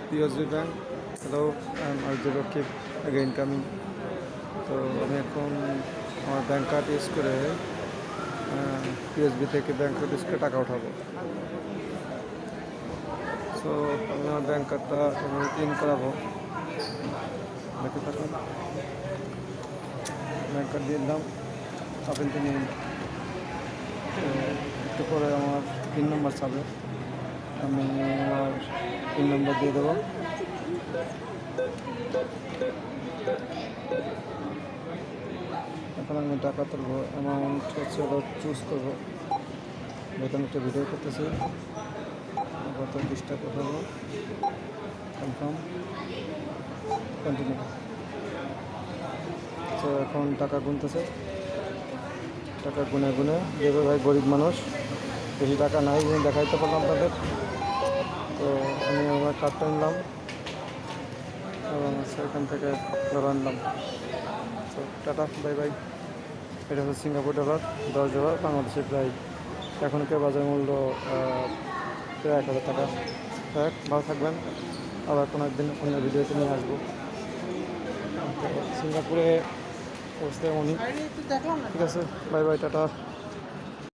PSB Bank. Hello, I'm Arjun Rakib, again coming. তো আমি এখন আমার ব্যাংক কার্ড ইউজ করে PSB থেকে ব্যাংক কার্ড ইউজ করে টাকা উঠাবো। সো আমি আমার ব্যাংক কার্ডটা ক্লিন করাবো, দেখতে থাকুন। ব্যাংক কার্ড দিয়ে দিলাম, আপেল তো নিয়ে তো একটু পরে আমার পিন নাম্বার চাবে, আমি আমার পিন নাম্বার দিয়ে দেবো। এখন আমি টাকা তুলবো, অ্যামাউন্ট হচ্ছে চুজ করবো। বেতন একটা ভিডিও করতেছি, গত 20 টাকা উঠাবো, কনফার্ম, কন্টিনিউ। তো এখন টাকা গুনতেছে, টাকা গুনে গুনে দেবে। ভাই গরিব মানুষ, বেশি টাকা নাই, দেখাইতে পারলাম আপনাদের। তো আমি আমার কার্ডটা নিলাম এবং সেখান থেকে ধরে আনলাম। তো টাটা, বাই বাই। এটা হচ্ছে সিঙ্গাপুর ডলার, $10, বাংলাদেশে প্রায় এখনকার বাজার মূল্য প্রায় 1000 টাকা। ভালো থাকবেন, আবার কোনো একদিন অন্য ভিডিওতে নিয়ে আসবো। সিঙ্গাপুরে অবস্থা এমনই। ঠিক আছে, বাই বাই, টাটা।